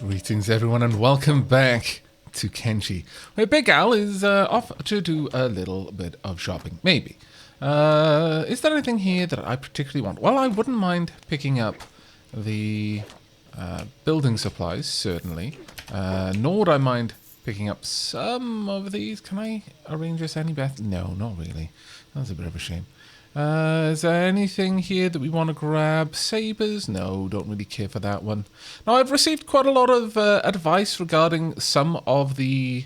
Greetings everyone and welcome back to Kenshi, where Big Al is off to do a little bit of shopping, maybe. Is there anything here that I particularly want? Well, I wouldn't mind picking up the building supplies, certainly. Nor would I mind picking up some of these. Can I arrange this any better? No, not really. That's a bit of a shame. Is there anything here that we want to grab? Sabers? No, don't really care for that one. Now, I've received quite a lot of advice regarding some of the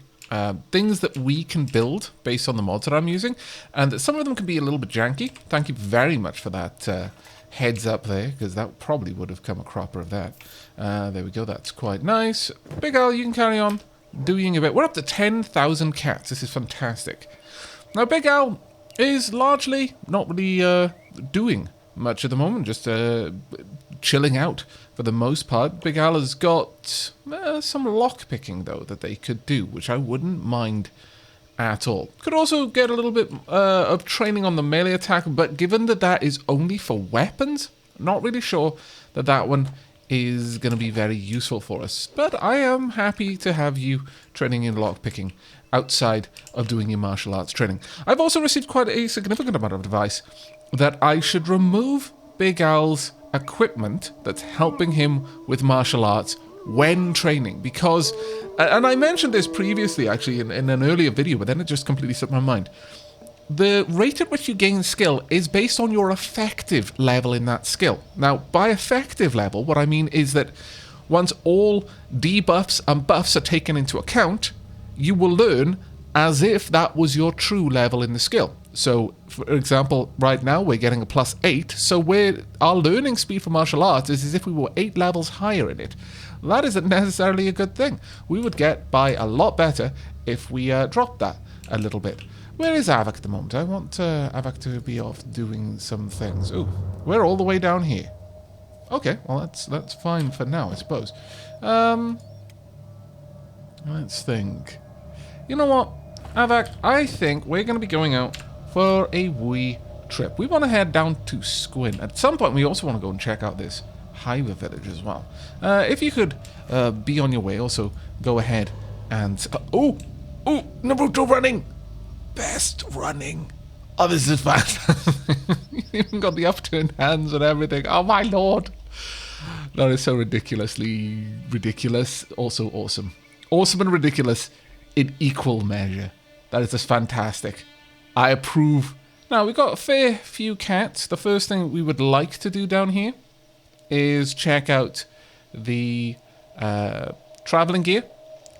things that we can build based on the mods that I'm using, and some of them can be a little bit janky. Thank you very much for that heads up there, because that probably would have come a cropper of that. There we go, that's quite nice. Big Al, you can carry on doing a bit. We're up to 10,000 cats. This is fantastic. Now, Big Al is largely not really doing much at the moment, just chilling out for the most part. Big Al has got some lockpicking, though, that they could do, which I wouldn't mind at all. Could also get a little bit of training on the melee attack, but given that that is only for weapons, not really sure that that one is going to be very useful for us. But I am happy to have you training in lockpicking outside of doing your martial arts training. I've also received quite a significant amount of advice that I should remove Big Al's equipment that's helping him with martial arts when training, because, and I mentioned this previously actually in an earlier video, but then it just completely slipped my mind. The rate at which you gain skill is based on your effective level in that skill. Now, by effective level, what I mean is that once all debuffs and buffs are taken into account, you will learn as if that was your true level in the skill. So, for example, right now we're getting a +8, so our learning speed for martial arts is as if we were 8 levels higher in it. That isn't necessarily a good thing. We would get by a lot better if we dropped that a little bit. Where is Aavak at the moment? I want Aavak to be off doing some things. Ooh, we're all the way down here. Okay, well that's fine for now, I suppose. Let's think. You know what, Aavak, I think we're going to be going out for a wee trip. We want to head down to Squin. At some point, we also want to go and check out this Hiver village as well. If you could be on your way, also go ahead and... oh, Naruto running! Best running. Oh, this is fast. You even got the upturned hands and everything. Oh, my lord. That is so ridiculously ridiculous. Also awesome. Awesome and ridiculous in equal measure. That is just fantastic. I approve. Now, we've got a fair few cats. The first thing we would like to do down here is check out the traveling gear.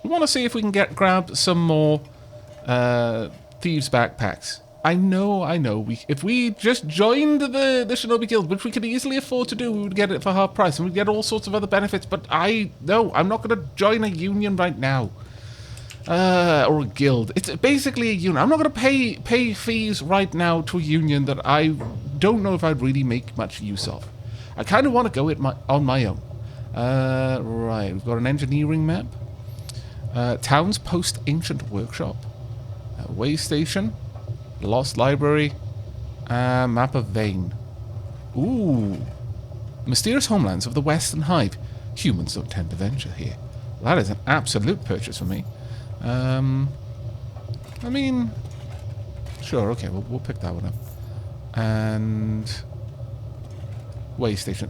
We want to see if we can grab some more thieves' backpacks. I know. If we just joined the Shinobi Guild, which we could easily afford to do, we would get it for half price, and we'd get all sorts of other benefits, but no, I'm not going to join a union right now. Or a guild. It's basically a union. I'm not going to pay fees right now to a union that I don't know if I'd really make much use of. I kind of want to go on my own. Right, we've got an engineering map. Towns Post Ancient Workshop. Way Station. Lost Library. Map of Vane. Ooh. Mysterious Homelands of the Western Hive. Humans don't tend to venture here. That is an absolute purchase for me. I mean... Sure, okay, we'll pick that one up. And... Way Station.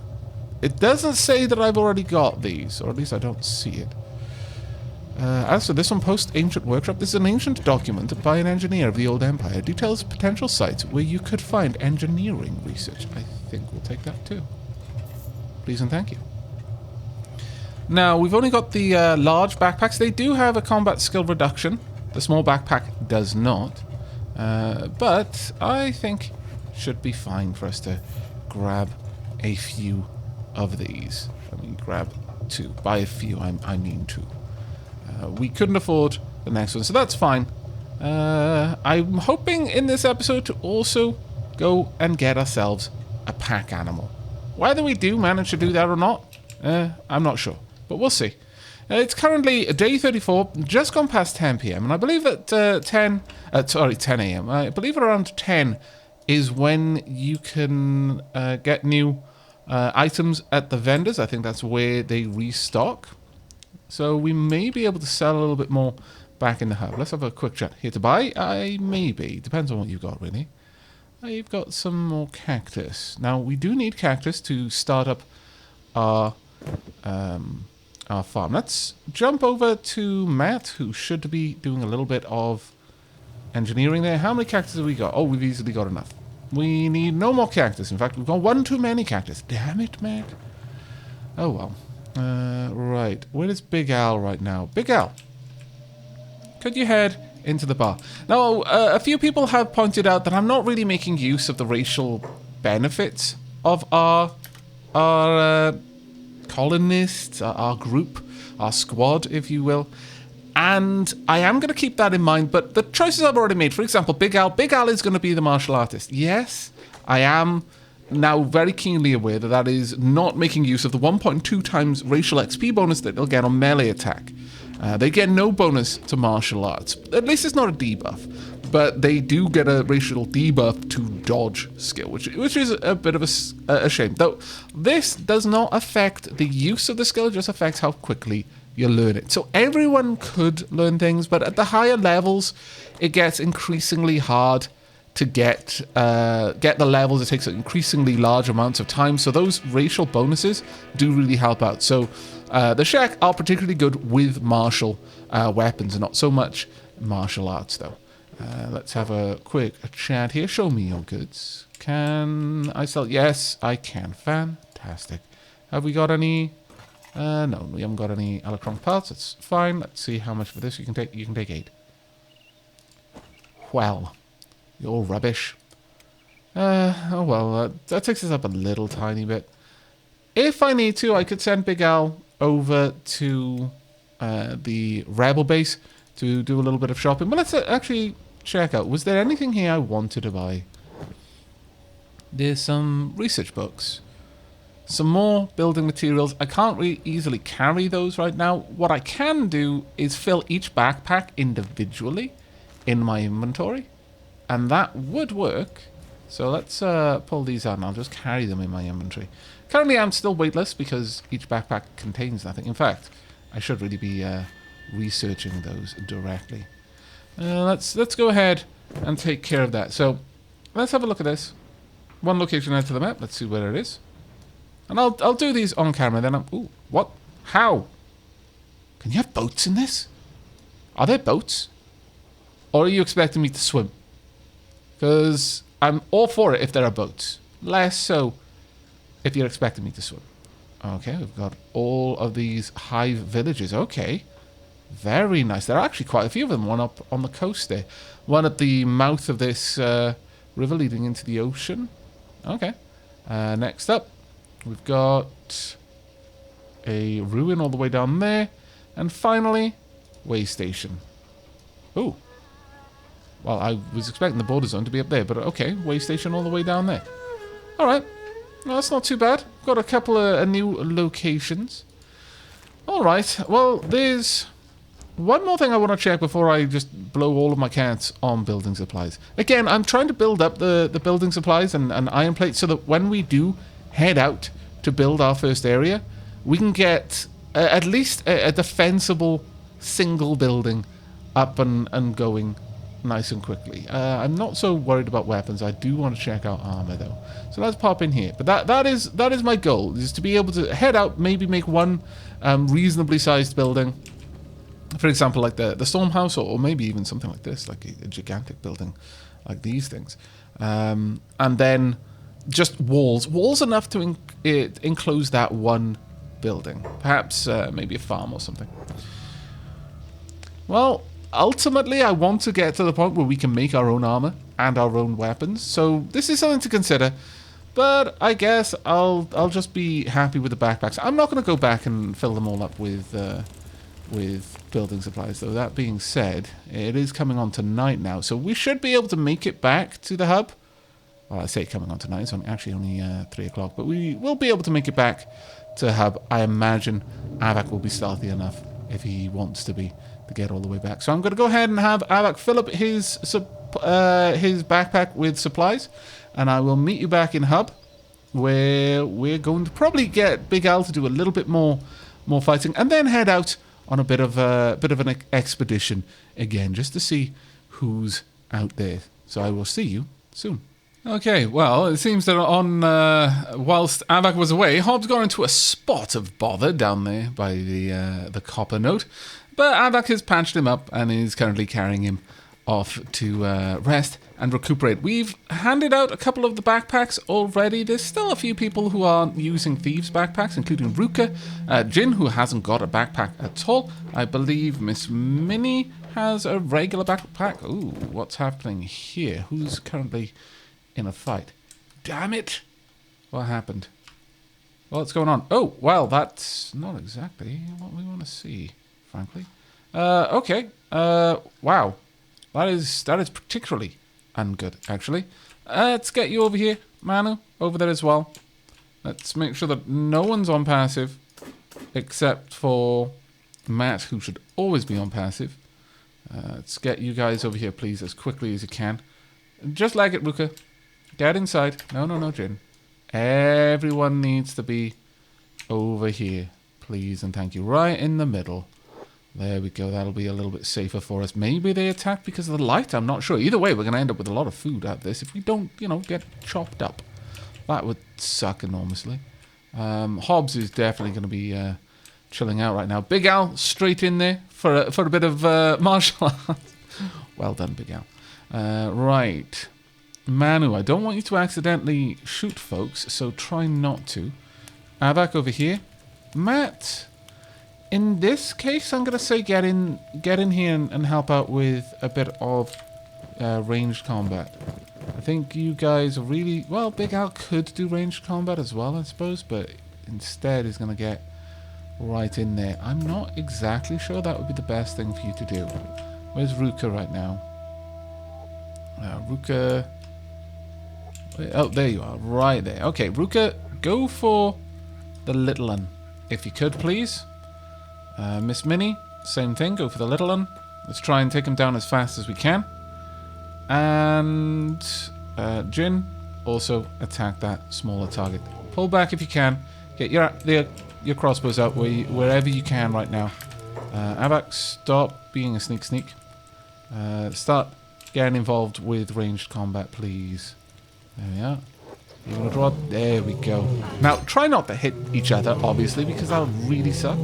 It doesn't say that I've already got these, or at least I don't see it. As for this one, Post Ancient Workshop, this is an ancient document by an engineer of the Old Empire. It details potential sites where you could find engineering research. I think we'll take that too. Please and thank you. Now, we've only got the large backpacks. They do have a combat skill reduction. The small backpack does not. But I think should be fine for us to grab a few of these. I mean, grab two. By a few, I mean two. We couldn't afford the next one, so that's fine. I'm hoping in this episode to also go and get ourselves a pack animal. Whether we do manage to do that or not, I'm not sure, but we'll see. It's currently day 34, just gone past 10 p.m, and I believe that 10 a.m. I believe around 10 is when you can get new items at the vendors. I think that's where they restock. So we may be able to sell a little bit more back in the hub. Let's have a quick chat. Here to buy? Maybe. Depends on what you've got, really. You've got some more cactus. Now, we do need cactus to start up our farm. Let's jump over to Matt, who should be doing a little bit of engineering there. How many cactus have we got? Oh, we've easily got enough. We need no more cactus. In fact, we've got one too many cactus. Damn it, Matt. Oh, well. Right. Where is Big Al right now? Big Al, could you head into the bar? Now, a few people have pointed out that I'm not really making use of the racial benefits of our colonists, our group, our squad, if you will. And I am going to keep that in mind, but the choices I've already made, for example, Big Al is going to be the martial artist. Yes, I am now very keenly aware that that is not making use of the 1.2 times racial XP bonus that they'll get on melee attack. They get no bonus to martial arts. At least it's not a debuff, but they do get a racial debuff to dodge skill, which is a bit of a shame. Though this does not affect the use of the skill, it just affects how quickly you learn it. So everyone could learn things, but at the higher levels, it gets increasingly hard to get the levels. It takes increasingly large amounts of time. So those racial bonuses do really help out. So the Shek are particularly good with martial weapons, and not so much martial arts, though. Let's have a quick chat here. Show me your goods. Can I sell? Yes, I can. Fantastic. Have we got any? No, we haven't got any electronic parts. That's fine. Let's see how much for this you can take. You can take 8. Well, you're rubbish. Oh well, that takes us up a little tiny bit. If I need to, I could send Big Al over to the Rebel base to do a little bit of shopping. But let's actually check out. Was there anything here I wanted to buy? There's some research books. Some more building materials. I can't really easily carry those right now. What I can do is fill each backpack individually in my inventory. And that would work. So let's pull these out and I'll just carry them in my inventory. Currently I'm still weightless because each backpack contains nothing. In fact, I should really be researching those directly. Let's go ahead and take care of that. So let's have a look at this. One location out to the map. Let's see where it is. And I'll do these on camera then. Ooh, what? How? Can you have boats in this? Are there boats? Or are you expecting me to swim? Because I'm all for it if there are boats. Less so if you're expecting me to swim. Okay, we've got all of these hive villages. Okay. Very nice. There are actually quite a few of them. One up on the coast there. One at the mouth of this river leading into the ocean. Okay. Next up, we've got a ruin all the way down there. And finally, way station. Ooh. Well, I was expecting the border zone to be up there, but okay, way station all the way down there. Alright. No, that's not too bad. Got a couple of new locations. Alright, well, there's one more thing I want to check before I just blow all of my cats on building supplies. Again, I'm trying to build up the building supplies and iron plates so that when we do head out to build our first area, we can get at least a defensible single building up and going nice and quickly. I'm not so worried about weapons. I do want to check out armor though. So let's pop in here. But that is my goal, is to be able to head out, maybe make one reasonably sized building. For example, like the storm house, or maybe even something like this, like a gigantic building like these things. And then just walls enough to enclose that one building. Perhaps maybe a farm or something. Well, ultimately, I want to get to the point where we can make our own armor and our own weapons. So this is something to consider. But I guess I'll just be happy with the backpacks. I'm not going to go back and fill them all up with building supplies, though. That being said, it is coming on tonight now, so we should be able to make it back to the hub. Well, I say coming on tonight, it's actually only 3 o'clock, but we will be able to make it back to the hub. I imagine Aavak will be stealthy enough, if he wants to be, to get all the way back. So I'm going to go ahead and have Aavak fill up his backpack with supplies, and I will meet you back in hub, where we're going to probably get Big Al to do a little bit more fighting, and then head out on a bit of an expedition again, just to see who's out there. So I will see you soon. Okay, well, it seems that whilst Aavak was away, Hobbs got into a spot of bother down there by the copper note. But Aavak has patched him up and is currently carrying him off to rest and recuperate. We've handed out a couple of the backpacks already. There's still a few people who are using thieves' backpacks, including Ruka, Jin, who hasn't got a backpack at all. I believe Miss Minnie has a regular backpack. Ooh, what's happening here? Who's currently in a fight? Damn it! What happened? What's going on? Oh, well, that's not exactly what we want to see, frankly. Okay. Wow. That is particularly ungood, actually. Let's get you over here, Manu, over there as well. Let's make sure that no one's on passive, except for Matt, who should always be on passive. Let's get you guys over here, please, as quickly as you can. Just like it, Ruka. Get inside. No, Jin. Everyone needs to be over here, please, and thank you. Right in the middle. There we go. That'll be a little bit safer for us. Maybe they attack because of the light. I'm not sure. Either way, we're going to end up with a lot of food out of this if we don't, get chopped up. That would suck enormously. Hobbs is definitely going to be chilling out right now. Big Al straight in there for a bit of martial arts. Well done, Big Al. Right. Manu, I don't want you to accidentally shoot folks, so try not to. Aavak over here. Matt... In this case, I'm going to say get in here and help out with a bit of ranged combat. I think you guys are really... Well, Big Al could do ranged combat as well, I suppose, but instead he's going to get right in there. I'm not exactly sure that would be the best thing for you to do. Where's Ruka right now? Ruka... Oh, there you are, right there. Okay, Ruka, go for the little one, if you could, please. Miss Minnie, same thing, go for the little one. Let's try and take him down as fast as we can. And Jin, also attack that smaller target. Pull back if you can. Get your crossbows out wherever you can right now. Aavak, stop being a sneak. Start getting involved with ranged combat, please. There we are. You want to draw? There we go. Now, try not to hit each other, obviously, because that would really suck.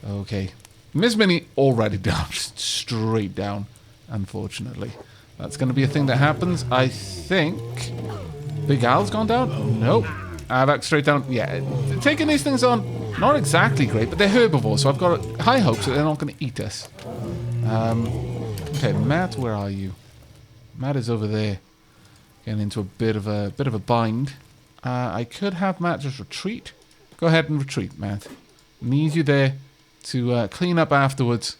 Okay. Miss Minnie already down. Just straight down, unfortunately. That's going to be a thing that happens. I think Big Al's gone down? Nope. Aavak straight down. Yeah, taking these things on, not exactly great, but they're herbivores, so I've got high hopes that they're not going to eat us. Okay, Matt, where are you? Matt is over there. Getting into a bit of a bind. I could have Matt just retreat. Go ahead and retreat, Matt. Need you there to clean up afterwards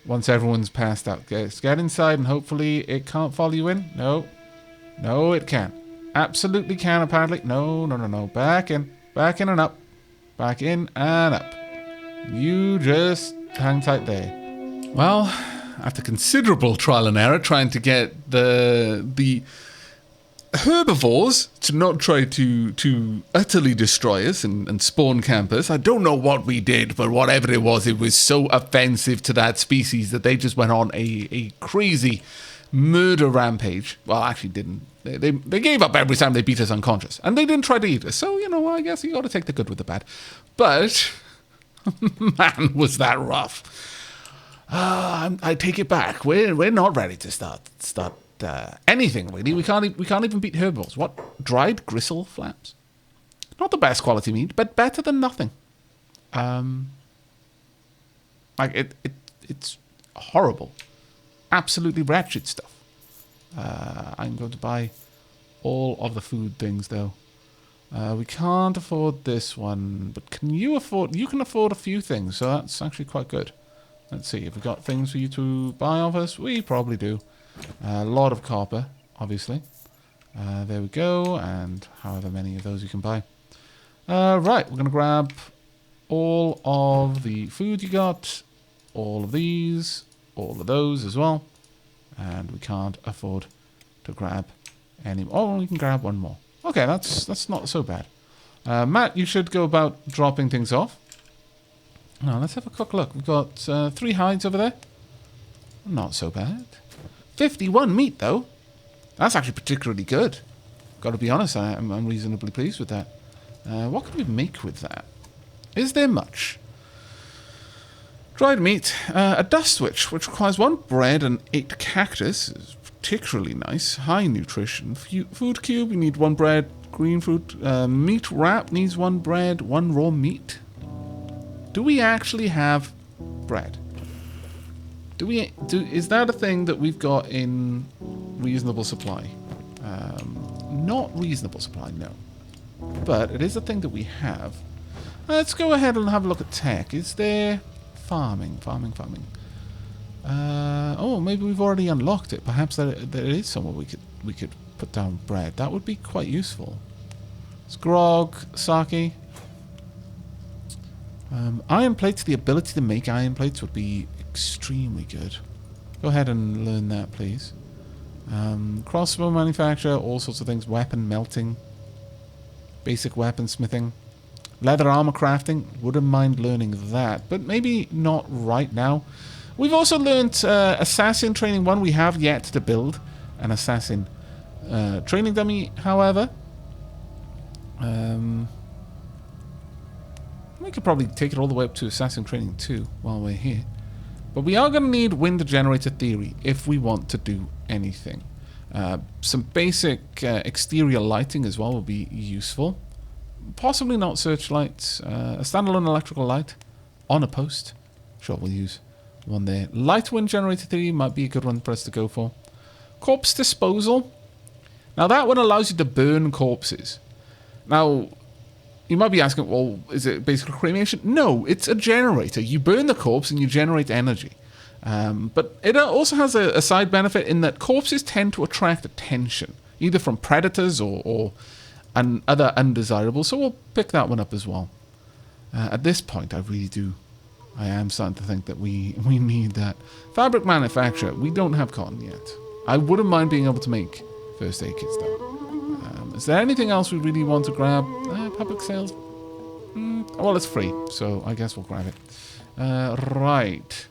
once everyone's passed out. Get inside and hopefully it can't follow you in. No, it can. Absolutely can, apparently. No. Back in and up. Back in and up. You just hang tight there. Well, after considerable trial and error trying to get the herbivores to not try to utterly destroy us and spawn campus. I don't know what we did, but whatever it was so offensive to that species that they just went on a crazy murder rampage. Well, actually didn't. They gave up every time they beat us unconscious. And they didn't try to eat us. So, I guess you got to take the good with the bad. But, man, was that rough. I take it back. We're not ready to start anything really. We can't even beat herbivores. What? Dried gristle flaps? Not the best quality meat, but better than nothing. It's horrible, absolutely wretched stuff. I'm going to buy all of the food things though. We can't afford this one, but can you afford? You can afford a few things, so that's actually quite good. Let's see if we've got things for you to buy of us. We probably do. A lot of copper, obviously. There we go, and however many of those you can buy. Right, we're going to grab all of the food you got, all of these, all of those as well. And we can't afford to grab any more. Oh, we can grab one more. Okay, that's not so bad. Matt, you should go about dropping things off. Now, let's have a quick look. We've got 3 hides over there. Not so bad. 51 meat, though. That's actually particularly good. Got to be honest, I'm reasonably pleased with that. What can we make with that? Is there much? Dried meat. A dust witch, which requires 1 bread and 8 cactus. Is particularly nice. High nutrition. Food cube, we need 1 bread. Green fruit. Meat wrap needs 1 bread. 1 raw meat. Do we actually have bread? Is that a thing that we've got in reasonable supply? Not reasonable supply, no. But it is a thing that we have. Let's go ahead and have a look at tech. Is there farming? Oh, maybe we've already unlocked it. Perhaps there is somewhere we could put down bread. That would be quite useful. It's grog, sake. Iron plates, the ability to make iron plates would be extremely good. Go ahead and learn that, please. Crossbow manufacture, all sorts of things. Weapon melting. Basic weapon smithing. Leather armor crafting. Wouldn't mind learning that, but maybe not right now. We've also learnt assassin training 1. We have yet to build an assassin training dummy, however. We could probably take it all the way up to assassin training 2 while we're here. But we are going to need wind generator theory if we want to do anything. Some basic exterior lighting as well will be useful. Possibly not searchlights. A standalone electrical light on a post. Sure, we'll use one there. Light wind generator theory might be a good one for us to go for. Corpse disposal. Now that one allows you to burn corpses. Now, you might be asking, well, is it basically cremation? No, it's a generator. You burn the corpse and you generate energy. But it also has a side benefit in that corpses tend to attract attention, either from predators or other undesirables. So we'll pick that one up as well. At this point, I am starting to think that we need that. Fabric manufacture. We don't have cotton yet. I wouldn't mind being able to make first aid kits, though. Is there anything else we really want to grab? Public sales? Well, it's free, so I guess we'll grab it. Right.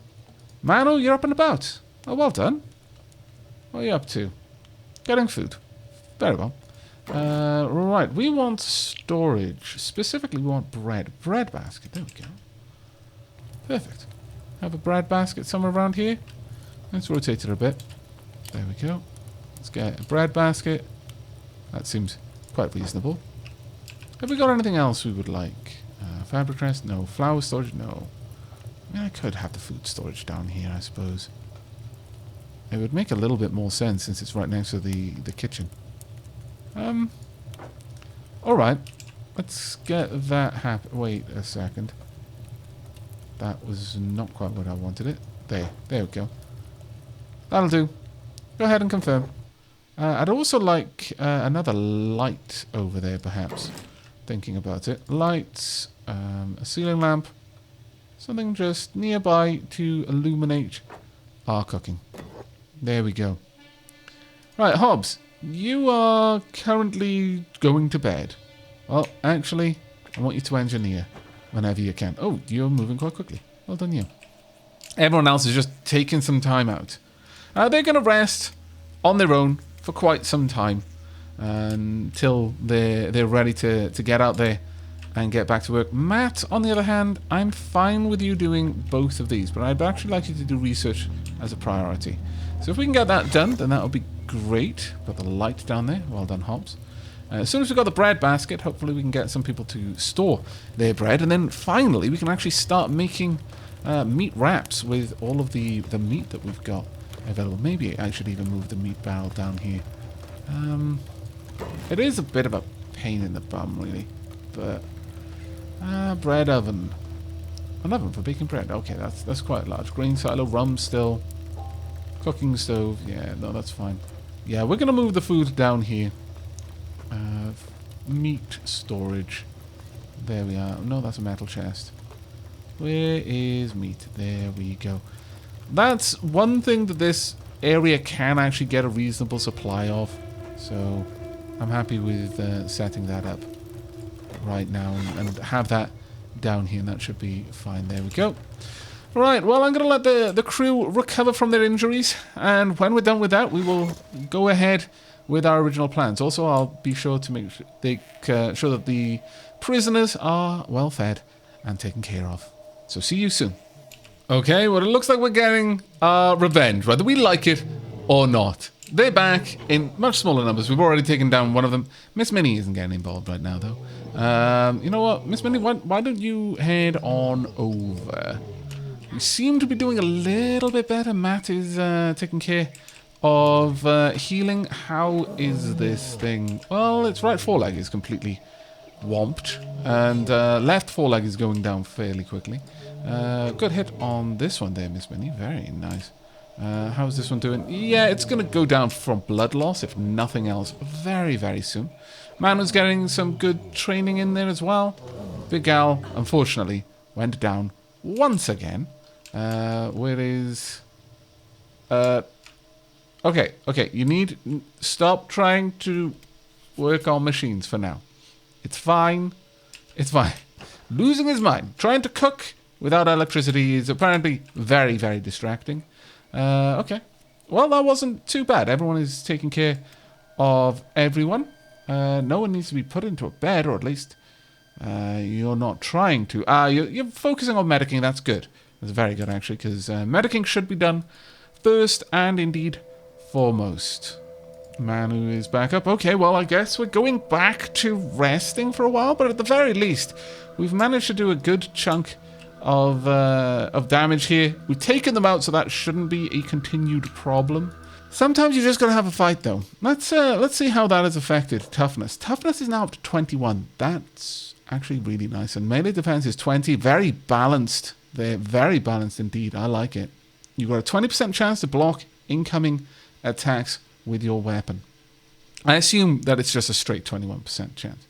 Manu, you're up and about. Oh, well done. What are you up to? Getting food. Very well. Right, we want storage. Specifically, we want bread. Bread basket. There we go. Perfect. Have a bread basket somewhere around here. Let's rotate it a bit. There we go. Let's get a bread basket. That seems quite reasonable. Have we got anything else we would like? Fabric rest? No. Flour storage? No. I mean, I could have the food storage down here, I suppose. It would make a little bit more sense since it's right next to the kitchen. Alright. Let's get that happen. Wait a second. That was not quite what I wanted it. There we go. That'll do. Go ahead and confirm. I'd also like another light over there, perhaps. Thinking about it. Lights, a ceiling lamp, something just nearby to illuminate our cooking. There we go. Right, Hobbs, you are currently going to bed. Well, actually, I want you to engineer whenever you can. Oh, you're moving quite quickly. Well done, you. Everyone else is just taking some time out. They're going to rest on their own for quite some time until they're ready to get out there and get back to work. Matt, on the other hand, I'm fine with you doing both of these, but I'd actually like you to do research as a priority. So if we can get that done, then that would be great. Got the light down there. Well done, Hobbs. As soon as we've got the bread basket, hopefully we can get some people to store their bread, and then finally we can actually start making meat wraps with all of the meat that we've got available. Maybe I should even move the meat barrel down here. It is a bit of a pain in the bum, really. But bread oven. An oven for baking bread. Okay, that's quite large. Grain silo, rum still. Cooking stove. Yeah, no, that's fine. Yeah, we're gonna move the food down here. Meat storage. There we are. No, that's a metal chest. Where is meat? There we go. That's one thing that this area can actually get a reasonable supply of. So I'm happy with setting that up right now and have that down here, and that should be fine. There we go. Right, well, I'm going to let the crew recover from their injuries, and when we're done with that, we will go ahead with our original plans. Also, I'll be sure to make sure that the prisoners are well fed and taken care of. So see you soon. Okay, well, it looks like we're getting revenge, whether we like it or not. They're back in much smaller numbers. We've already taken down one of them. Miss Minnie isn't getting involved right now, though. You know what, Miss Minnie, why don't you head on over? We seem to be doing a little bit better. Matt is taking care of healing. How is this thing? Well, its right foreleg is completely whomped, and left foreleg is going down fairly quickly. Good hit on this one there, Miss Minnie. Very nice. How's this one doing? Yeah, it's going to go down from blood loss, if nothing else, very, very soon. Manu's getting some good training in there as well. Big Al, unfortunately, went down once again. Where is... Okay, you need... Stop trying to work on machines for now. It's fine. It's fine. Losing his mind. Trying to cook without electricity is apparently very, very distracting. Okay. Well, that wasn't too bad. Everyone is taking care of everyone. No one needs to be put into a bed, or at least you're not trying to. You're focusing on medicing. That's good. That's very good, actually, because medicing should be done first and indeed foremost. Manu is back up. Okay, well, I guess we're going back to resting for a while, but at the very least, we've managed to do a good chunk of damage here. We've taken them out, so that shouldn't be a continued problem. Sometimes you just gotta have a fight, though. Let's see how that has affected toughness. Toughness is now up to 21. That's actually really nice. And melee defense is 20. Very balanced. They're very balanced indeed. I like it. You've got a 20% chance to block incoming attacks with your weapon. I assume that it's just a straight 21% chance.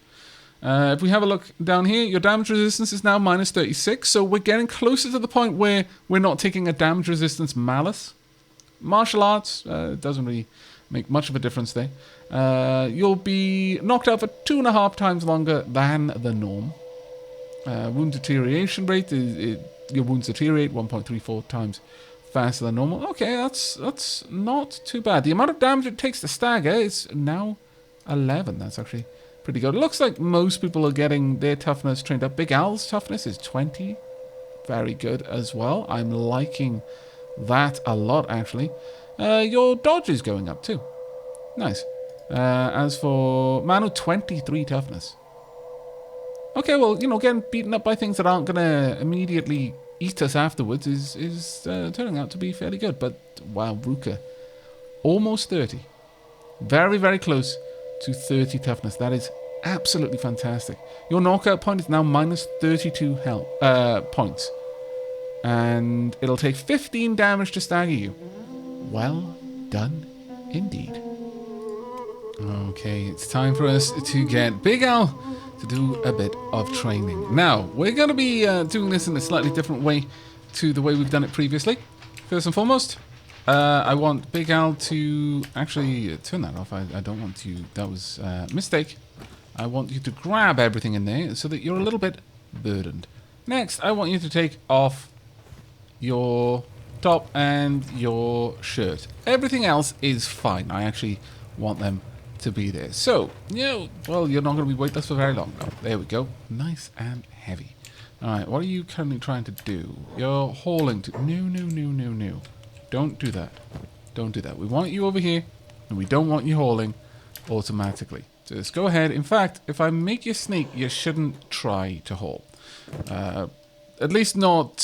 If we have a look down here, your damage resistance is now minus 36, so we're getting closer to the point where we're not taking a damage resistance malus. Martial arts doesn't really make much of a difference there. You'll be knocked out for 2.5 times longer than the norm. Wound deterioration rate, your wounds deteriorate 1.34 times faster than normal. Okay, that's not too bad. The amount of damage it takes to stagger is now 11. That's actually pretty good. It looks like most people are getting their toughness trained up. Big Al's toughness is 20. Very good as well. I'm liking that a lot, actually. Your dodge is going up too. Nice. As for Manu, 23 toughness. Okay, well, you know, getting beaten up by things that aren't going to immediately eat us afterwards is turning out to be fairly good. But, wow, Ruka. Almost 30. Very, very close to 30 toughness. That is absolutely fantastic. Your knockout point is now minus 32 health points. And it'll take 15 damage to stagger you. Well done indeed. Okay, it's time for us to get Big Al to do a bit of training. Now, we're going to be doing this in a slightly different way to the way we've done it previously. First and foremost, I want Big Al to actually turn that off. I don't want you. That was a mistake. I want you to grab everything in there so that you're a little bit burdened. Next, I want you to take off your top and your shirt. Everything else is fine. I actually want them to be there. So, well, you're not going to be weightless for very long. Oh, there we go. Nice and heavy. Alright, what are you currently trying to do? You're hauling to... No. Don't do that. Don't do that. We want you over here, and we don't want you hauling automatically. So just go ahead. In fact, if I make you sneak, you shouldn't try to haul. At least not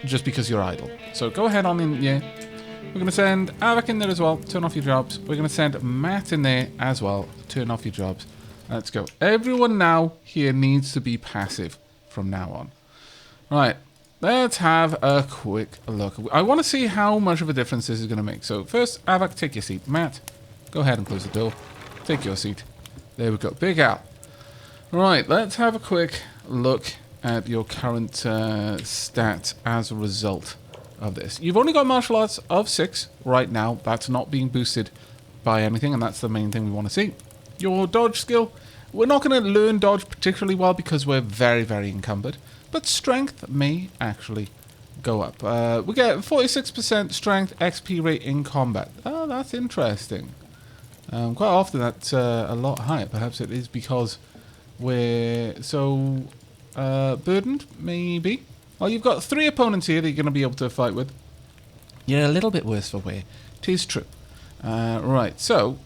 just because you're idle. So go ahead on in, yeah. We're going to send Aavak in there as well. Turn off your jobs. We're going to send Matt in there as well. Turn off your jobs. Let's go. Everyone now here needs to be passive from now on. Right. Let's have a quick look. I want to see how much of a difference this is going to make. So first, Aavak, take your seat. Matt, go ahead and close the door. Take your seat. There we go. Big Al. Right. Let's have a quick look at your current stats as a result of this. You've only got martial arts of 6 right now. That's not being boosted by anything, and that's the main thing we want to see. Your dodge skill, we're not going to learn dodge particularly well because we're very, very encumbered. But strength may actually go up. We get 46% strength XP rate in combat. Oh, that's interesting. Quite often that's a lot higher. Perhaps it is because we're so burdened, maybe. Well, you've got 3 opponents here that you're going to be able to fight with. You're a little bit worse for wear. 'Tis true. Right, so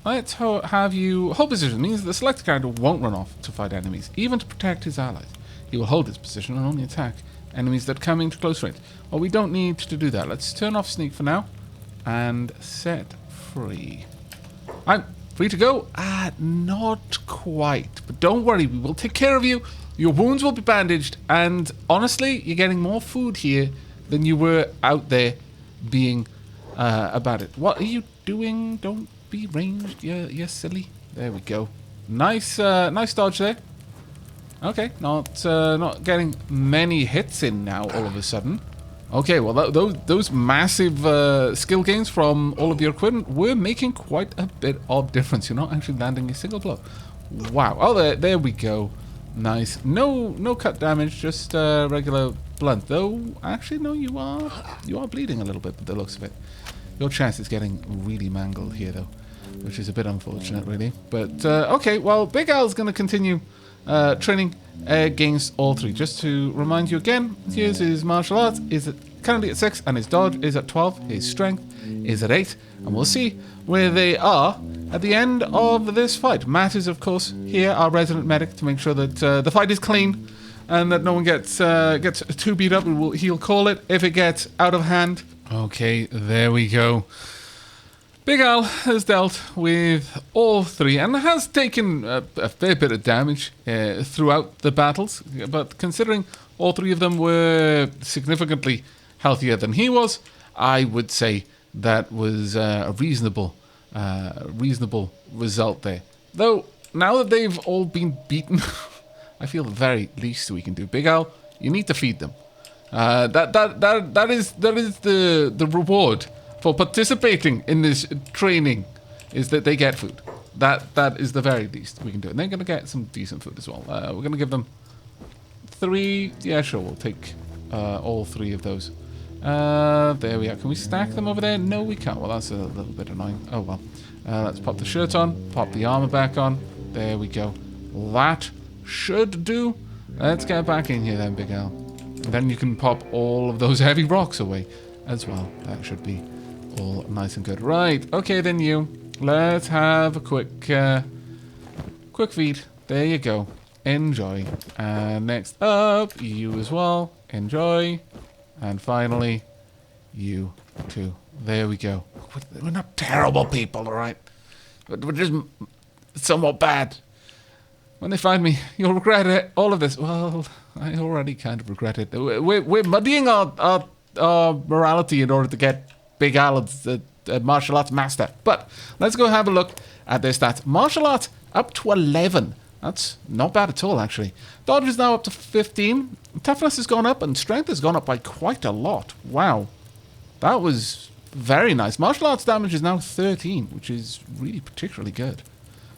let's have you hold position. It means the selected character won't run off to fight enemies, even to protect his allies. He will hold his position and only attack enemies that come into close range. Well, we don't need to do that. Let's turn off sneak for now and set free. I'm free to go? Not quite. But don't worry, we will take care of you. Your wounds will be bandaged. And honestly, you're getting more food here than you were out there being about it. What are you doing? Don't be ranged. You're silly. There we go. Nice dodge there. Okay, not getting many hits in now all of a sudden. Okay, well those massive skill gains from all of your equipment were making quite a bit of difference. You're not actually landing a single blow. Wow. Oh, there we go. Nice. No cut damage, just regular blunt. Though actually no, you are bleeding a little bit by the looks of it. Your chest is getting really mangled here though, which is a bit unfortunate really. But okay, well Big Al's going to continue training against all 3. Just to remind you again, here's his martial arts is currently at 6 and his dodge is at 12. His strength is at 8, and we'll see where they are at the end of this fight. Matt is of course here, our resident medic, to make sure that the fight is clean and that no one gets too beat up. He'll call it if it gets out of hand. Okay, there we go. Big Al has dealt with all 3 and has taken a fair bit of damage throughout the battles, but considering all 3 of them were significantly healthier than he was, I would say that was a reasonable result there. Though, now that they've all been beaten, I feel the very least we can do. Big Al, you need to feed them. That is the reward for participating in this training, is that they get food. That is the very least we can do. And they're going to get some decent food as well. We're going to give them 3. Yeah, sure, we'll take all 3 of those. There we are. Can we stack them over there? No, we can't. Well, that's a little bit annoying. Oh, well. Let's pop the shirt on, pop the armor back on. There we go. That should do. Let's get back in here then, Big Al. And then you can pop all of those heavy rocks away as well. That should be all nice and good. Right, okay then you. Let's have a quick feed. There you go. Enjoy. And next up, you as well. Enjoy. And finally, you too. There we go. We're not terrible people, alright? We're just somewhat bad. When they find me, you'll regret it. All of this. Well, I already kind of regret it. We're muddying our morality in order to get Big Al as a martial arts master. But let's go have a look at their stats. Martial arts up to 11. That's not bad at all, actually. Dodge is now up to 15. Toughness has gone up, and strength has gone up by quite a lot. Wow. That was very nice. Martial arts damage is now 13, which is really particularly good.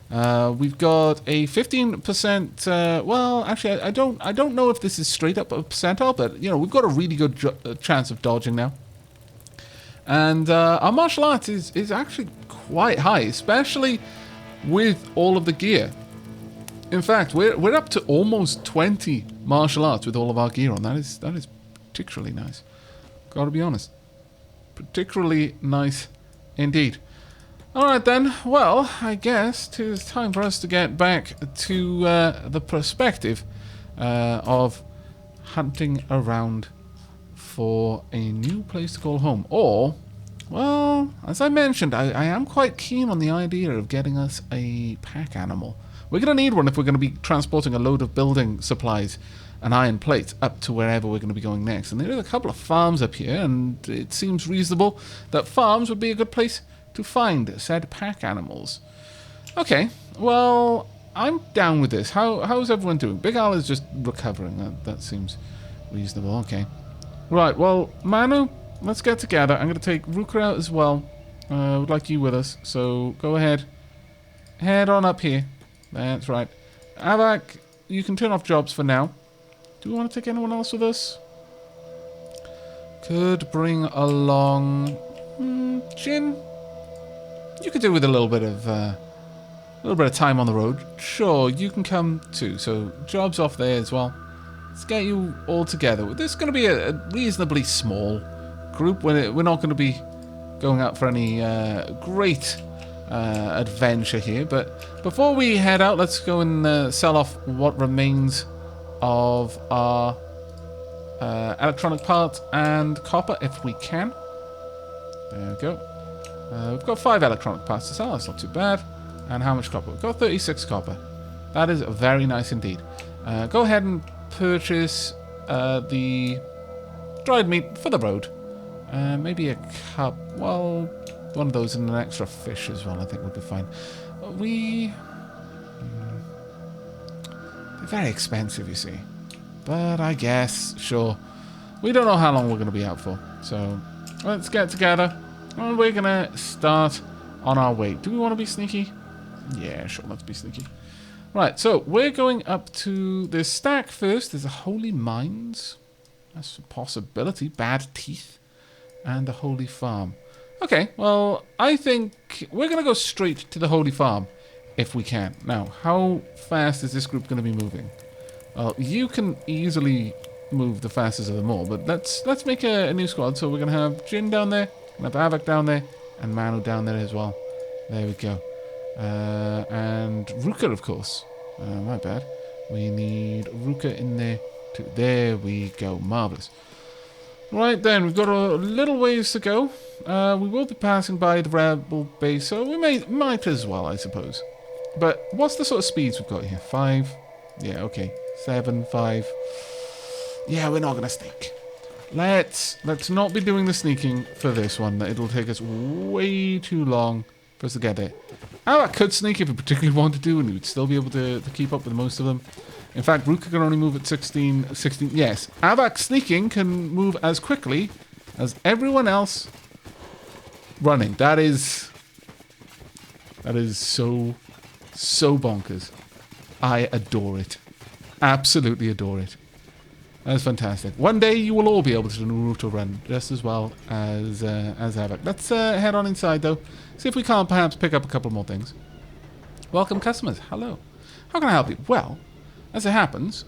We've got a 15%. Well, actually, I don't know if this is straight up a percentile, but you know, we've got a really good chance of dodging now. And our martial arts is actually quite high, especially with all of the gear. In fact, we're up to almost 20 martial arts with all of our gear on. That is particularly nice. Gotta be honest, particularly nice indeed. Alright then, well, I guess it is time for us to get back to the perspective of hunting around for a new place to call home. Or, well, as I mentioned, I am quite keen on the idea of getting us a pack animal. We're going to need one if we're going to be transporting a load of building supplies and iron plates up to wherever we're going to be going next. And there are a couple of farms up here, and it seems reasonable that farms would be a good place to find said pack animals. Okay, well, I'm down with this. How's everyone doing? Big Al is just recovering. That seems reasonable. Okay. Right, well, Manu, let's get together. I'm going to take Ruka out as well. I would like you with us, so go ahead. Head on up here. That's right. Aavak, you can turn off jobs for now. Do we want to take anyone else with us? Could bring along... Jin? You could do with a little bit of time on the road. Sure, you can come too. So, jobs off there as well. Let's get you all together. This is going to be a reasonably small group. We're not going to be going out for any great adventure here. But before we head out, let's go and sell off what remains of our electronic parts and copper if we can. There we go. We've got 5 electronic parts to sell. That's not too bad. And how much copper? We've got 36 copper. That is very nice indeed. Go ahead and purchase the dried meat for the road. Maybe a cup. Well, one of those and an extra fish as well, I think would be fine. They're very expensive, you see. But I guess, sure. We don't know how long we're going to be out for. So, let's get together. And we're going to start on our way. Do we want to be sneaky? Yeah, sure, let's be sneaky. Right, so we're going up to this stack first. There's a Holy Mines. That's a possibility. Bad Teeth. And the Holy Farm. Okay, well, I think we're going to go straight to the Holy Farm if we can. Now, how fast is this group going to be moving? Well, you can easily move the fastest of them all, but let's make a new squad. So we're going to have Jin down there, we're going to have Aavak down there, and Manu down there as well. There we go. And Ruka, of course. My bad. We need Ruka in there too. There we go. Marvellous. Right then, we've got a little ways to go. We will be passing by the rebel base, so we might as well, I suppose. But what's the sort of speeds we've got here? 5? Yeah, okay. 7, 5. Yeah, we're not going to sneak. Let's not be doing the sneaking for this one. It'll take us way too long for us to get there. I could sneak if we particularly wanted to, and we'd still be able to keep up with most of them. In fact, Ruka can only move at 16. Yes, Aavak sneaking can move as quickly as everyone else running. That is so bonkers. I adore it. Absolutely adore it. That's fantastic. One day you will all be able to do Naruto run just as well as Aavak. Let's head on inside though. See if we can't perhaps pick up a couple more things. Welcome customers. Hello. How can I help you? Well, as it happens,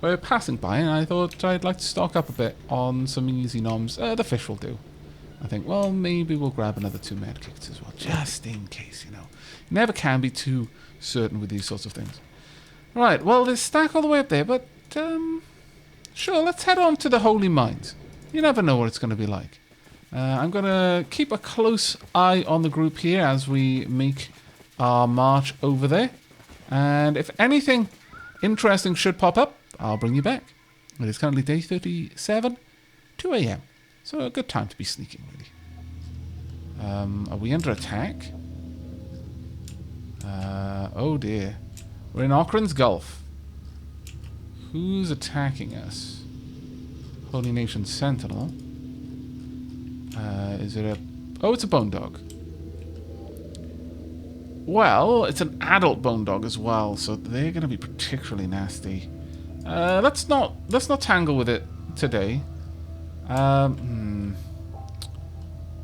we're passing by and I thought I'd like to stock up a bit on some easy noms. The fish will do. I think, well, maybe we'll grab another 2 medkits as well, just in case, you know. You never can be too certain with these sorts of things. Right, well, there's stack all the way up there, but, sure, let's head on to the Holy Mines. You never know what it's going to be like. I'm going to keep a close eye on the group here as we make our march over there. And if anything interesting should pop up, I'll bring you back. It is currently day 37, 2 a.m. So a good time to be sneaking, really. Are we under attack? Oh dear. We're in Okran's Gulf. Who's attacking us? Holy Nation Sentinel. Is it a... Oh, it's a bone dog. Well, it's an adult bone dog as well, so they're going to be particularly nasty. Let's not tangle with it today.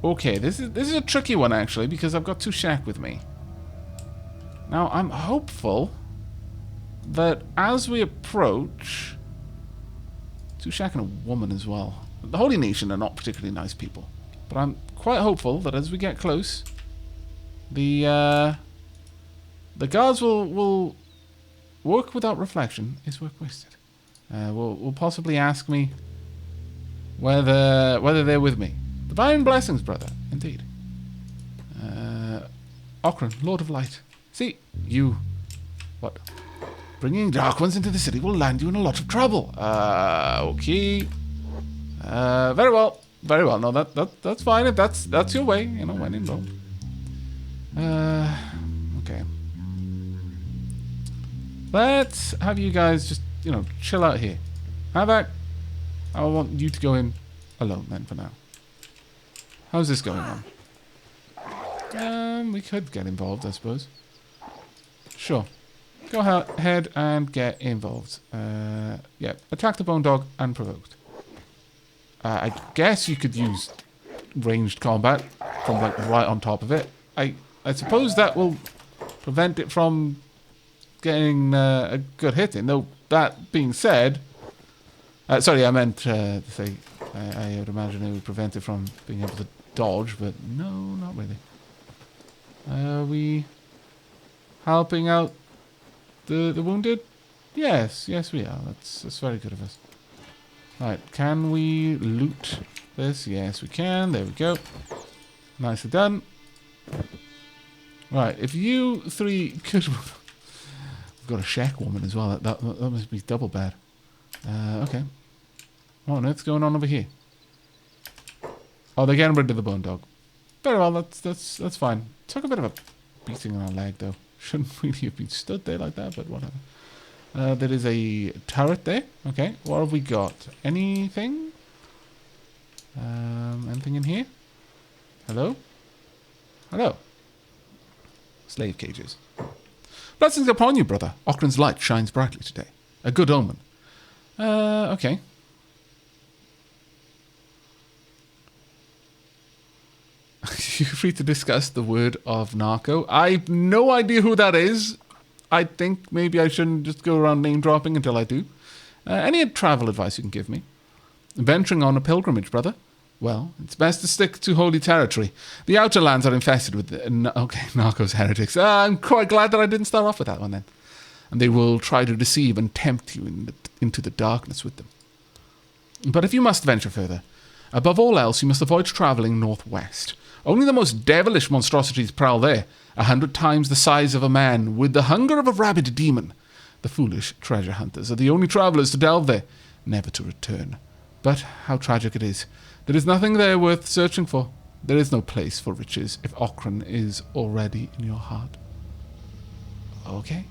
Okay, this is a tricky one actually because I've got 2 Shaq with me. Now I'm hopeful that as we approach, 2 Shaq and a woman as well. The Holy Nation are not particularly nice people, but I'm quite hopeful that as we get close, the guards will work without reflection is work wasted. Will possibly ask me whether they're with me. Divine blessings, brother. Indeed. Okran, Lord of Light. See, you... What? Bringing dark ones into the city will land you in a lot of trouble. Okay. Very well. Very well. No, that's fine. If that's your way, you know, when in Rome. Okay. Let's have you guys just, you know, chill out here. Aavak, I want you to go in alone then for now. How's this going on? We could get involved, I suppose. Sure. Go ahead and get involved. Yeah, attack the bone dog unprovoked. I guess you could use ranged combat from like right on top of it. I suppose that will prevent it from getting a good hit in. Though that being said, sorry, I meant to say I would imagine it would prevent it from being able to dodge, but no, not really. Are we helping out the wounded? Yes, we are. That's very good of us. Right, can we loot this? Yes, we can. There we go. Nicely done. Right, if you three could... We've got a shack woman as well. That must be double bad. Okay. What on earth's going on over here? Oh, they're getting rid of the bone dog. Very well, that's fine. Took a bit of a beating on our leg, though. Shouldn't really have been stood there like that, but whatever. There is a turret there. Okay, what have we got? Anything? Anything in here? Hello? Hello? Slave cages. Blessings upon you, brother. Ocran's light shines brightly today. A good omen. Okay. You're free to discuss the word of narco. I've no idea who that is. I think maybe I shouldn't just go around name dropping until I do. Any travel advice you can give me? Venturing on a pilgrimage, brother? Well, it's best to stick to holy territory. The outer lands are infested with... narcos heretics. I'm quite glad that I didn't start off with that one then. And they will try to deceive and tempt you into the darkness with them. But if you must venture further, above all else, you must avoid travelling northwest. Only the most devilish monstrosities prowl there, 100 times the size of a man, with the hunger of a rabid demon. The foolish treasure hunters are the only travellers to delve there, never to return. But how tragic it is. There is nothing there worth searching for. There is no place for riches if Ocran is already in your heart. Okay.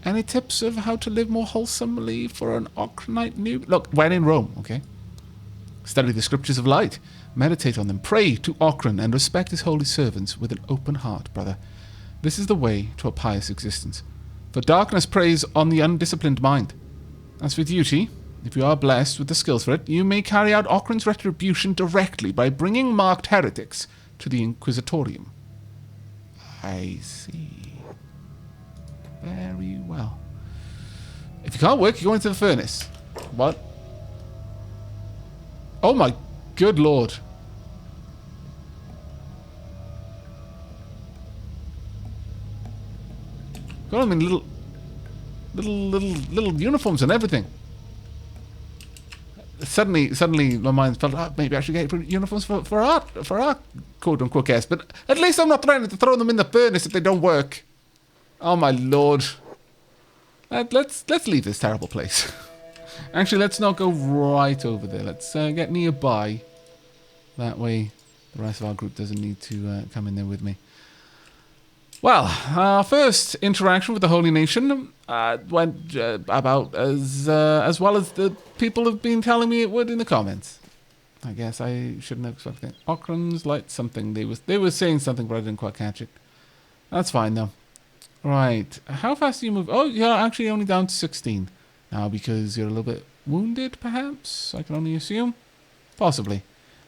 Any tips of how to live more wholesomely for an Ocranite noob? Look, when in Rome, okay? Study the scriptures of light. Meditate on them. Pray to Ocran and respect his holy servants with an open heart, brother. This is the way to a pious existence. For darkness preys on the undisciplined mind. As for duty, if you are blessed with the skills for it, you may carry out Ocran's retribution directly by bringing marked heretics to the Inquisitorium. I see. Very well. If you can't work, you go into the furnace. What? Oh my good lord. Got them in little uniforms and everything. Suddenly, my mind felt, maybe I should get uniforms for our quote-unquote guests. But at least I'm not threatening to throw them in the furnace if they don't work. Oh my lord. Let's leave this terrible place. Actually, let's not go right over there. Let's get nearby. That way, the rest of our group doesn't need to come in there with me. Well, our first interaction with the Holy Nation went about as well as the people have been telling me it would in the comments. I guess I shouldn't have expected it. Ocran's light something. They were saying something, but I didn't quite catch it. That's fine, though. Right. How fast do you move? Oh, you're actually only down to 16 now because you're a little bit wounded, perhaps? I can only assume. Possibly.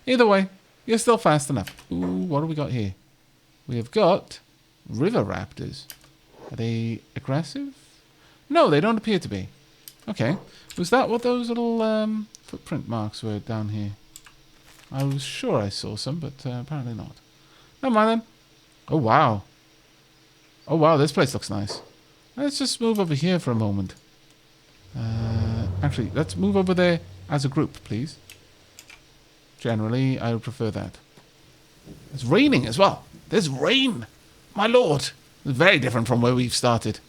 Either way, you're still fast enough. Ooh, what do we got here? We have got... river raptors. Are they aggressive? No, they don't appear to be. Okay. Was that what those little footprint marks were down here? I was sure I saw some, but apparently not. Never mind then. Oh, wow. Oh, wow, this place looks nice. Let's just move over here for a moment. Actually, let's move over there as a group, please. Generally, I would prefer that. It's raining as well. There's rain. My lord, it's very different from where we've started.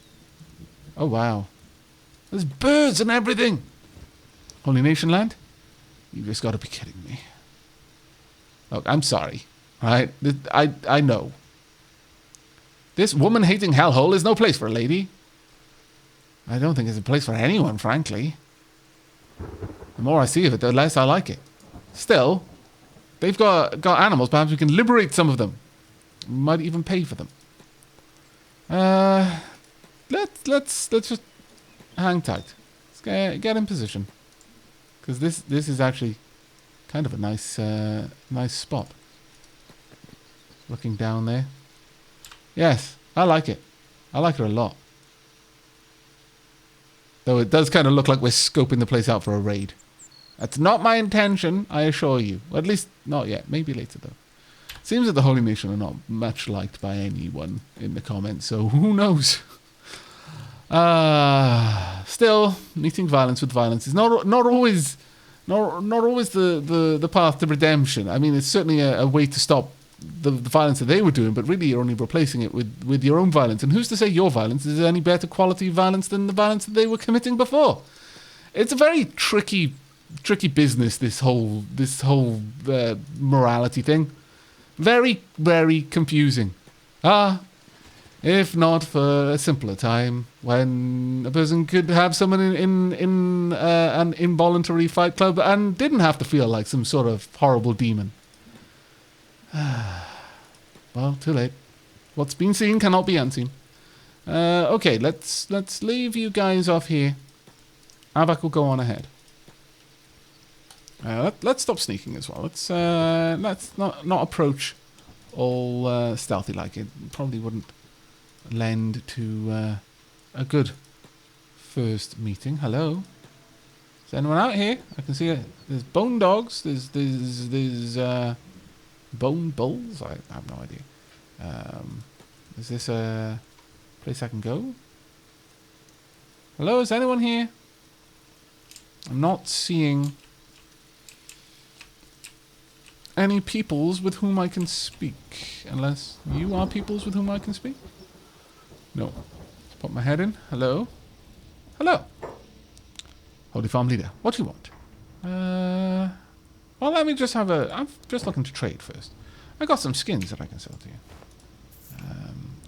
Oh, wow. There's birds and everything. Holy Nation land? You've just got to be kidding me. Look, I'm sorry. Right? I know. This woman-hating hellhole is no place for a lady. I don't think it's a place for anyone, frankly. The more I see of it, the less I like it. Still, they've got animals. Perhaps we can liberate some of them. We might even pay for them. let's just hang tight. Let's get in position. Because this is actually kind of a nice spot. Looking down there. Yes, I like it. I like it a lot. Though it does kind of look like we're scoping the place out for a raid. That's not my intention, I assure you. Well, at least not yet. Maybe later, though. Seems that the Holy Nation are not much liked by anyone in the comments, so who knows? Still, meeting violence with violence is not always the path to redemption. I mean, it's certainly a way to stop the violence that they were doing, but really you're only replacing it with your own violence. And who's to say your violence is any better quality violence than the violence that they were committing before? It's a very tricky business, this whole morality thing. Very, very confusing. If not for a simpler time when a person could have someone in an involuntary fight club and didn't have to feel like some sort of horrible demon. Well, too late. What's been seen cannot be unseen. Okay, let's leave you guys off here. Aavak will go on ahead. Let's stop sneaking as well. Let's not approach all stealthy like it. Probably wouldn't lend to a good first meeting. Hello, is anyone out here? I can see it. There's bone dogs. There's bone bulls. I have no idea. Is this a place I can go? Hello, is anyone here? I'm not seeing any peoples with whom I can speak. Unless you are peoples with whom I can speak? No. Let's put my head in. Hello? Hello? Holy Farm Leader, what do you want? Well, let me just have I'm just looking to trade first. I got some skins that I can sell to you.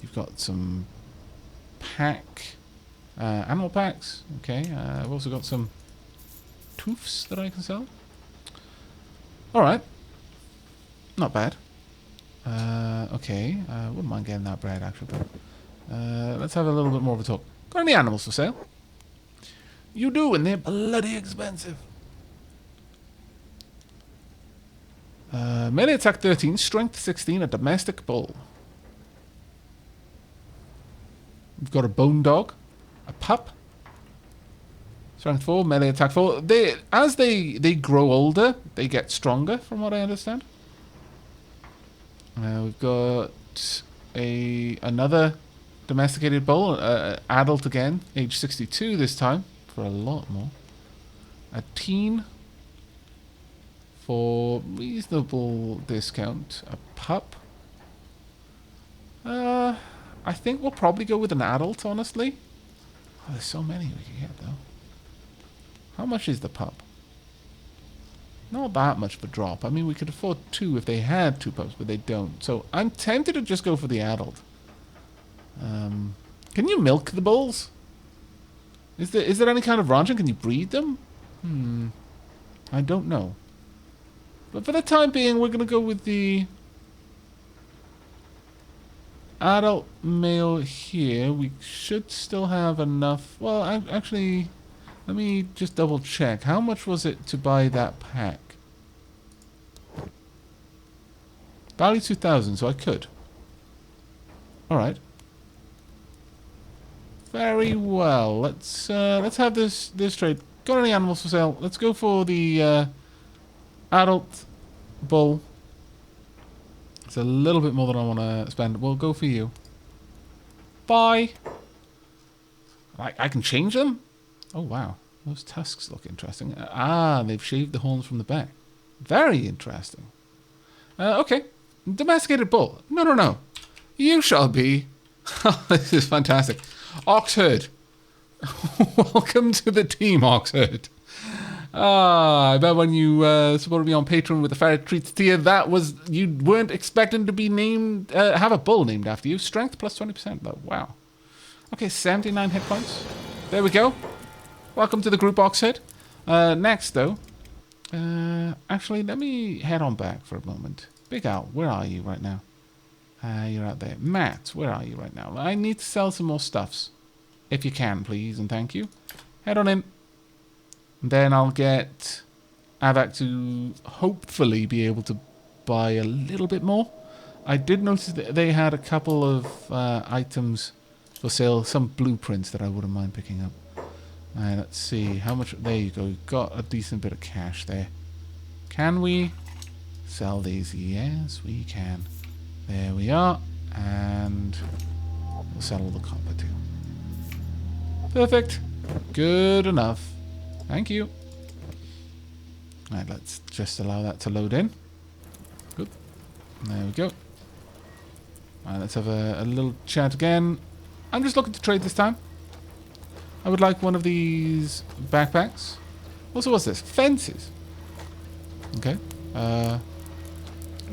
You've got some animal packs. Okay. I've also got some toofs that I can sell. Alright. Not bad. Okay. Wouldn't mind getting that bread, actually. But, let's have a little bit more of a talk. Got any animals for sale? You do, and they're bloody expensive. Melee attack 13, strength 16, a domestic bull. We've got a bone dog, a pup. Strength 4, melee attack 4. As they grow older, they get stronger, from what I understand. We've got another domesticated bull, adult again, age 62 this time, for a lot more. A teen for reasonable discount. A pup. I think we'll probably go with an adult, honestly. Oh, there's so many we can get, though. How much is the pup? Not that much of a drop. I mean, we could afford 2 if they had 2 pups, but they don't. So I'm tempted to just go for the adult. Can you milk the bulls? Is there any kind of ranching? Can you breed them? I don't know. But for the time being, we're going to go with the adult male here. We should still have enough. Well, actually, let me just double check. How much was it to buy that pack? Value 2,000, so I could. Alright. Very well. Let's have this trade. Got any animals for sale? Let's go for the adult bull. It's a little bit more than I want to spend. We'll go for you. Bye. I can change them? Oh, wow. Those tusks look interesting. They've shaved the horns from the back. Very interesting. Okay. Domesticated bull. No. You shall be. This is fantastic. Oxherd. Welcome to the team, Oxherd. I bet when you supported me on Patreon with the ferret treats Thea, you weren't expecting to be named, have a bull named after you. Strength plus 20% though. Wow. Okay, 79 hit points. There we go. Welcome to the group, Oxhead. Next though, actually let me head on back for a moment. Big Al, where are you right now? You're out there. Matt, where are you right now? I need to sell some more stuffs. if you can, please, and thank you. Head on in. And then I'll get Aavak to hopefully be able to buy a little bit more. I did notice that they had a couple of items for sale, some blueprints that I wouldn't mind picking up. Let's see, how much, there you go, got a decent bit of cash there. Can we sell these? Yes, we can. There we are, and we'll sell all the copper too. Perfect, good enough. Thank you. Alright, let's just allow that to load in. Good, there we go. Alright, let's have a little chat again. I'm just looking to trade this time. I would like one of these backpacks. Also, what's this? Fences. Okay.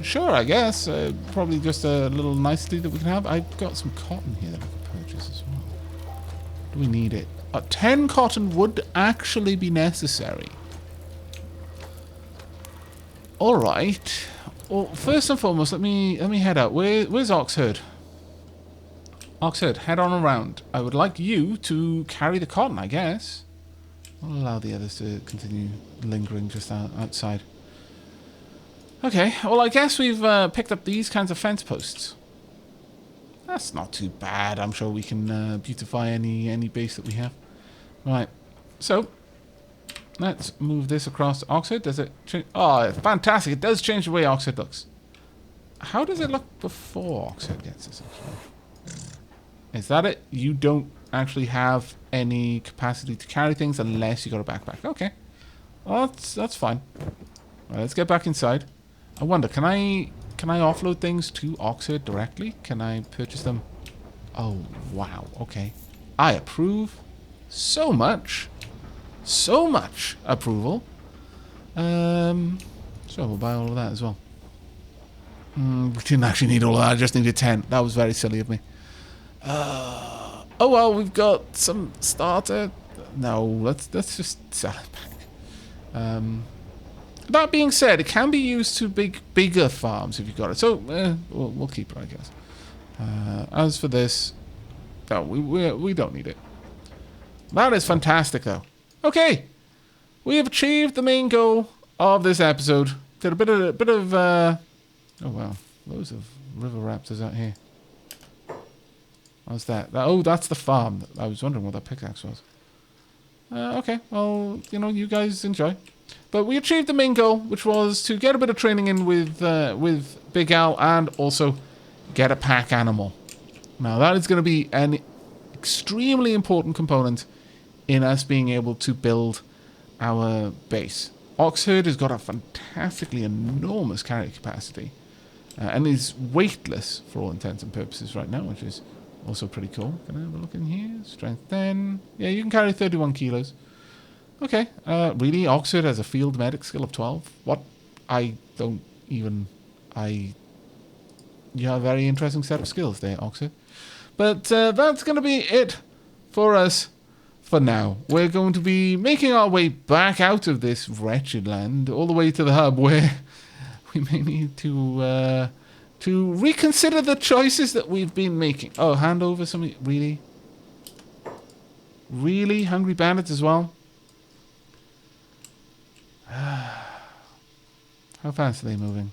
Sure, I guess. Probably just a little nicety that we can have. I've got some cotton here that I could purchase as well. Do we need it? 10 cotton would actually be necessary. Alright. Well, first and foremost, let me head out. Where's Oxherd? Oxherd, head on around. I would like you to carry the cotton, I guess. I'll allow the others to continue lingering just outside. Okay, well, I guess we've picked up these kinds of fence posts. That's not too bad. I'm sure we can beautify any base that we have. Right, so let's move this across to Oxherd. Does it change? Oh, fantastic. It does change the way Oxherd looks. How does it look before Oxherd gets this? Is that it? You don't actually have any capacity to carry things unless you got a backpack. Okay. Well, that's fine. Right, let's get back inside. I wonder, can I offload things to Oxherd directly? Can I purchase them? Oh, wow. Okay. I approve so much. So much approval. So we'll buy all of that as well. We didn't actually need all of that. I just needed 10. That was very silly of me. Oh well, we've got some starter. No, let's just sell it back. That being said, it can be used to bigger farms if you've got it. So we'll keep it, I guess. As for this, no, we don't need it. That is fantastic, though. Okay, we have achieved the main goal of this episode. Did a bit of oh wow, loads of river raptors out here. What's that? Oh, that's the farm. I was wondering what that pickaxe was. Okay, well, you guys enjoy. But we achieved the main goal, which was to get a bit of training in with Big Al and also get a pack animal. Now, that is going to be an extremely important component in us being able to build our base. Oxherd has got a fantastically enormous carry capacity and is weightless for all intents and purposes right now, which is also pretty cool. Can I have a look in here? Strength 10. Yeah, you can carry 31 kilos. Okay. Really? Oxford has a field medic skill of 12? What? You have a very interesting set of skills there, Oxford. But that's going to be it for us for now. We're going to be making our way back out of this wretched land, all the way to the hub, where we may need to reconsider the choices that we've been making. Oh, hand over something? Really? Really? Hungry bandits as well? How fast are they moving?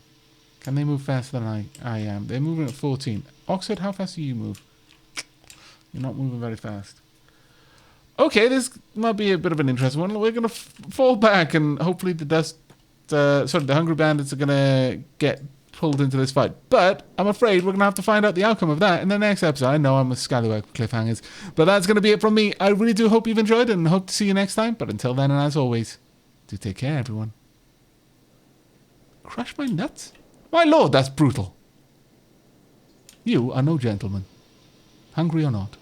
Can they move faster than I am? They're moving at 14. Oxford, how fast do you move? You're not moving very fast. Okay, this might be a bit of an interesting one. We're going to fall back and hopefully the Hungry Bandits are going to get pulled into this fight. But I'm afraid we're going to have to find out the outcome of that in the next episode. I know I'm a scallywag with cliffhangers, but that's going to be it from me. I really do hope you've enjoyed it and hope to see you next time. But until then, and as always, do take care, everyone. Crush my nuts? My lord, that's brutal. You are no gentleman. Hungry or not.